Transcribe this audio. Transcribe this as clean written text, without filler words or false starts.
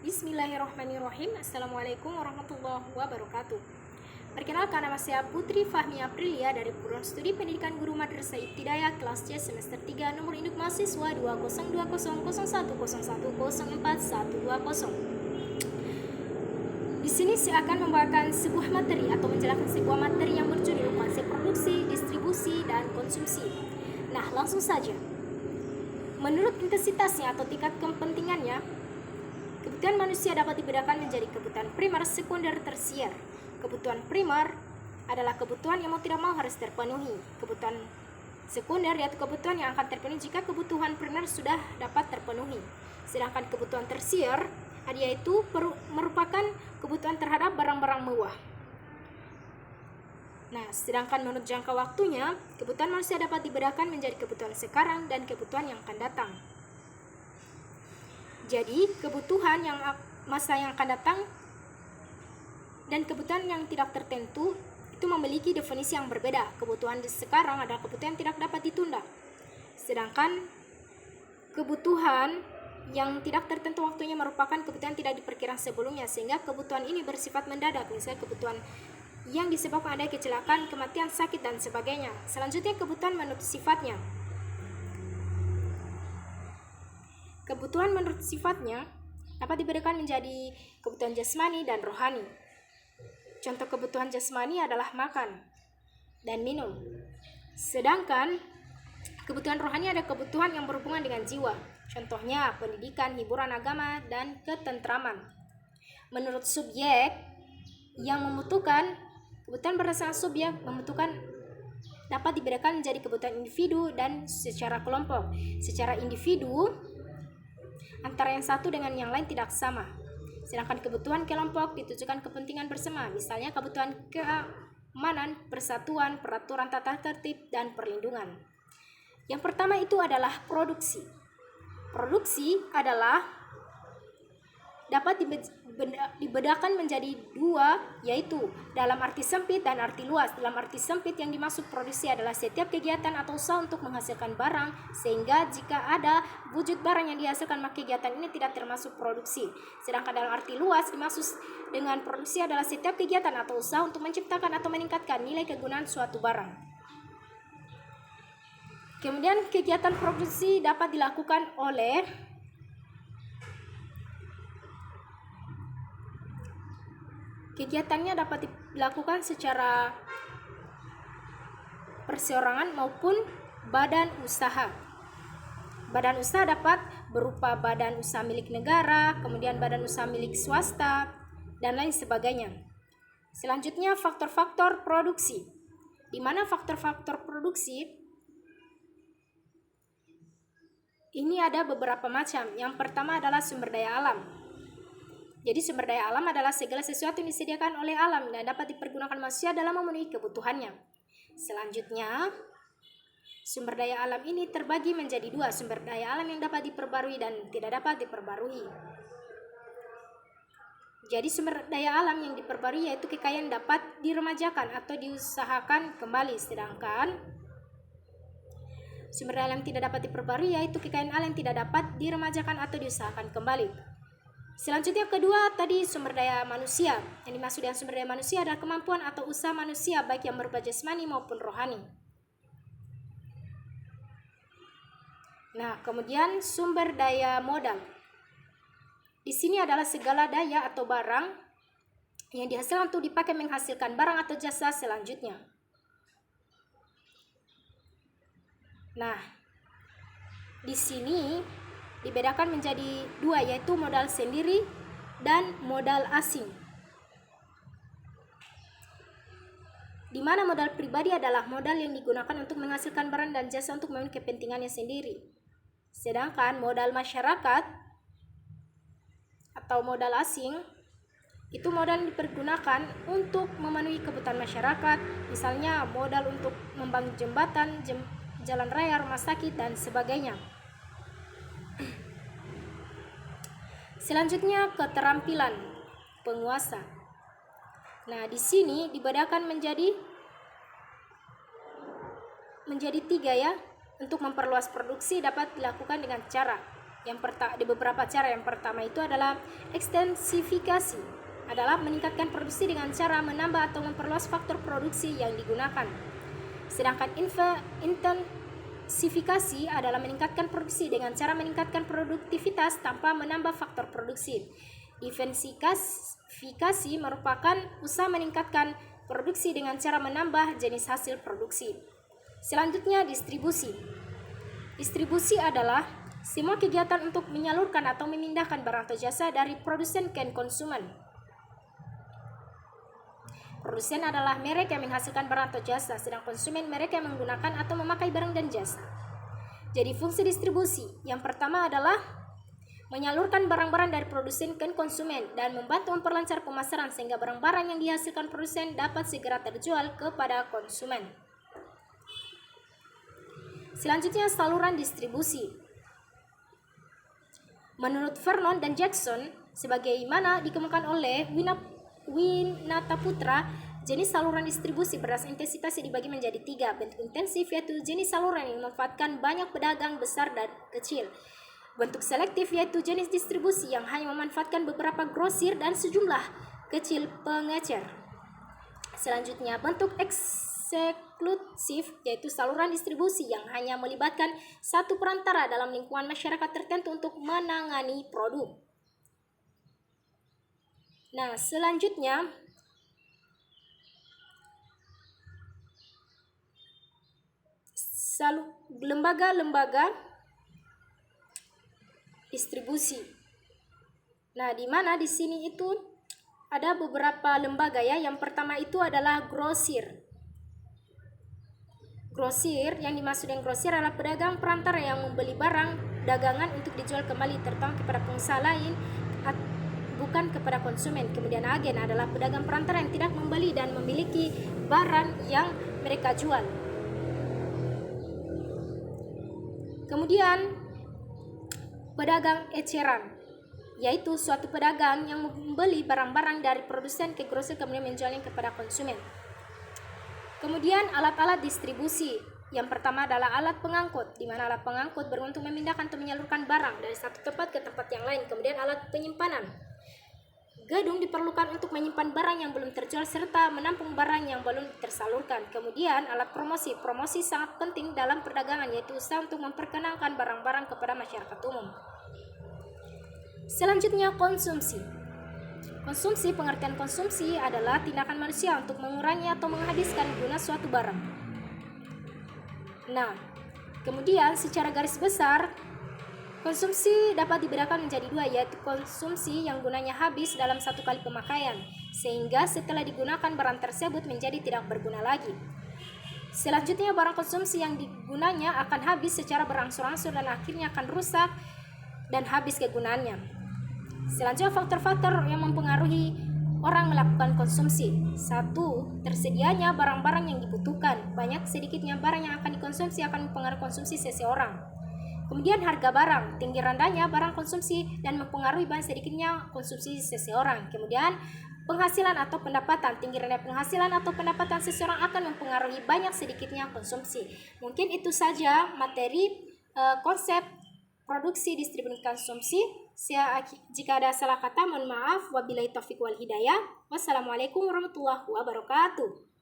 Bismillahirrahmanirrahim. Assalamualaikum warahmatullahi wabarakatuh. Perkenalkan, nama saya Putri Fahmi Aprilia dari Program Studi Pendidikan Guru Madrasah Ibtidaiyah kelas C semester 3, nomor induk mahasiswa 20200101041120. Di sini saya akan membawakan sebuah materi atau menjelaskan sebuah materi yang berjudul konsep produksi, distribusi, dan konsumsi. Nah, langsung saja. Menurut intensitasnya atau tingkat kepentingannya, kebutuhan manusia dapat dibedakan menjadi kebutuhan primer, sekunder, tersier. Kebutuhan primer adalah kebutuhan yang mau tidak mau harus terpenuhi. Kebutuhan sekunder yaitu kebutuhan yang akan terpenuhi jika kebutuhan primer sudah dapat terpenuhi. Sedangkan kebutuhan tersier yaitu merupakan kebutuhan terhadap barang-barang mewah. Nah, sedangkan menurut jangka waktunya, kebutuhan manusia dapat dibedakan menjadi kebutuhan sekarang dan kebutuhan yang akan datang. Jadi, kebutuhan yang masa yang akan datang dan kebutuhan yang tidak tertentu itu memiliki definisi yang berbeda. Kebutuhan di sekarang adalah kebutuhan yang tidak dapat ditunda. Sedangkan kebutuhan yang tidak tertentu waktunya merupakan kebutuhan yang tidak diperkirakan sebelumnya, sehingga kebutuhan ini bersifat mendadak. Misalnya kebutuhan yang disebabkan adanya kecelakaan, kematian, sakit, dan sebagainya. Selanjutnya, kebutuhan menurut sifatnya. Kebutuhan menurut sifatnya dapat dibedakan menjadi kebutuhan jasmani dan rohani. Contoh kebutuhan jasmani adalah makan dan minum. Sedangkan kebutuhan rohani adalah kebutuhan yang berhubungan dengan jiwa. Contohnya pendidikan, hiburan, agama, dan ketentraman. Menurut subjek yang membutuhkan, kebutuhan berdasarkan subjek membutuhkan dapat dibedakan menjadi kebutuhan individu dan secara kelompok. Secara individu, antara yang satu dengan yang lain tidak sama. Sedangkan kebutuhan kelompok ditujukan kepentingan bersama, misalnya kebutuhan keamanan, persatuan, peraturan tata tertib, dan perlindungan. Yang pertama itu adalah produksi. Produksi adalah dapat dibedakan menjadi dua, yaitu dalam arti sempit dan arti luas. Dalam arti sempit, yang dimaksud produksi adalah setiap kegiatan atau usaha untuk menghasilkan barang, sehingga jika ada wujud barang yang dihasilkan maka kegiatan ini tidak termasuk produksi. Sedangkan dalam arti luas, dimaksud dengan produksi adalah setiap kegiatan atau usaha untuk menciptakan atau meningkatkan nilai kegunaan suatu barang. Kemudian kegiatan produksi dapat dilakukan oleh kegiatannya dapat dilakukan secara perseorangan maupun badan usaha. Badan usaha dapat berupa badan usaha milik negara, kemudian badan usaha milik swasta, dan lain sebagainya. Selanjutnya, faktor-faktor produksi. Di mana faktor-faktor produksi ini ada beberapa macam. Yang pertama adalah sumber daya alam. Jadi sumber daya alam adalah segala sesuatu yang disediakan oleh alam dan dapat dipergunakan manusia dalam memenuhi kebutuhannya. Selanjutnya, sumber daya alam ini terbagi menjadi dua, sumber daya alam yang dapat diperbarui dan tidak dapat diperbarui. Jadi sumber daya alam yang diperbarui yaitu kekayaan dapat diremajakan atau diusahakan kembali, sedangkan sumber daya alam yang tidak dapat diperbarui yaitu kekayaan alam yang tidak dapat diremajakan atau diusahakan kembali. Selanjutnya, kedua tadi sumber daya manusia. Yang dimaksud dengan sumber daya manusia adalah kemampuan atau usaha manusia baik yang berupa jasmani maupun rohani. Nah, kemudian sumber daya modal. Di sini adalah segala daya atau barang yang dihasilkan untuk dipakai menghasilkan barang atau jasa selanjutnya. Nah, di sini dibedakan menjadi dua, yaitu modal sendiri dan modal asing. Di mana modal pribadi adalah modal yang digunakan untuk menghasilkan barang dan jasa untuk memenuhi kepentingannya sendiri. Sedangkan modal masyarakat atau modal asing itu modal yang dipergunakan untuk memenuhi kebutuhan masyarakat, misalnya modal untuk membangun jembatan, jalan raya, rumah sakit, dan sebagainya. Selanjutnya, keterampilan penguasa. Nah, di sini dibedakan menjadi tiga ya. Untuk memperluas produksi dapat dilakukan dengan cara Di beberapa cara. Yang pertama itu adalah ekstensifikasi, adalah meningkatkan produksi dengan cara menambah atau memperluas faktor produksi yang digunakan. Sedangkan intensifikasi adalah meningkatkan produksi dengan cara meningkatkan produktivitas tanpa menambah faktor produksi. Diversifikasi merupakan usaha meningkatkan produksi dengan cara menambah jenis hasil produksi. Selanjutnya, distribusi. Distribusi adalah semua kegiatan untuk menyalurkan atau memindahkan barang atau jasa dari produsen ke konsumen. Produsen adalah merek yang menghasilkan barang atau jasa, sedang konsumen merek yang menggunakan atau memakai barang dan jasa. Jadi fungsi distribusi yang pertama adalah menyalurkan barang-barang dari produsen ke konsumen dan membantu memperlancar pemasaran sehingga barang-barang yang dihasilkan produsen dapat segera terjual kepada konsumen. Selanjutnya, saluran distribusi. Menurut Vernon dan Jackson, sebagaimana dikemukakan oleh Winata Putra, jenis saluran distribusi berdasarkan intensitas dibagi menjadi 3. Bentuk intensif yaitu jenis saluran yang memanfaatkan banyak pedagang besar dan kecil. Bentuk selektif yaitu jenis distribusi yang hanya memanfaatkan beberapa grosir dan sejumlah kecil pengecer. Selanjutnya, bentuk eksklusif yaitu saluran distribusi yang hanya melibatkan satu perantara dalam lingkungan masyarakat tertentu untuk menangani produk. Nah, selanjutnya lembaga-lembaga distribusi. Nah, di mana di sini itu ada beberapa lembaga ya. Yang pertama itu adalah grosir. Grosir, yang dimaksud dengan grosir adalah pedagang perantara yang membeli barang dagangan untuk dijual kembali terutama kepada pengusaha lain, bukan kepada konsumen. Kemudian agen adalah pedagang perantara yang tidak membeli dan memiliki barang yang mereka jual. Kemudian pedagang eceran, yaitu suatu pedagang yang membeli barang-barang dari produsen ke grosir kemudian menjualnya kepada konsumen. Kemudian alat-alat distribusi. Yang pertama adalah alat pengangkut, di mana alat pengangkut beruntung memindahkan atau menyalurkan barang dari satu tempat ke tempat yang lain. Kemudian alat penyimpanan. Gedung diperlukan untuk menyimpan barang yang belum terjual serta menampung barang yang belum tersalurkan. Kemudian alat promosi. Promosi sangat penting dalam perdagangan, yaitu usaha untuk memperkenalkan barang-barang kepada masyarakat umum. Selanjutnya, konsumsi. Konsumsi, pengertian konsumsi adalah tindakan manusia untuk mengurangi atau menghabiskan guna suatu barang. Nah, kemudian secara garis besar, konsumsi dapat dibedakan menjadi 2, yaitu konsumsi yang gunanya habis dalam satu kali pemakaian, sehingga setelah digunakan barang tersebut menjadi tidak berguna lagi. Selanjutnya, barang konsumsi yang digunanya akan habis secara berangsur-angsur dan akhirnya akan rusak dan habis kegunaannya. Selanjutnya, faktor-faktor yang mempengaruhi orang melakukan konsumsi. 1. Tersedianya barang-barang yang dibutuhkan. Banyak sedikitnya barang yang akan dikonsumsi akan mempengaruhi konsumsi seseorang. Kemudian harga barang, tinggi rendahnya barang konsumsi dan mempengaruhi banyak sedikitnya konsumsi seseorang. Kemudian penghasilan atau pendapatan, tinggi rendah penghasilan atau pendapatan seseorang akan mempengaruhi banyak sedikitnya konsumsi. Mungkin itu saja materi konsep produksi, distribusi, konsumsi. Jika ada salah kata mohon maaf. Wabillahi taufiq wal hidayah. Wassalamualaikum warahmatullahi wabarakatuh.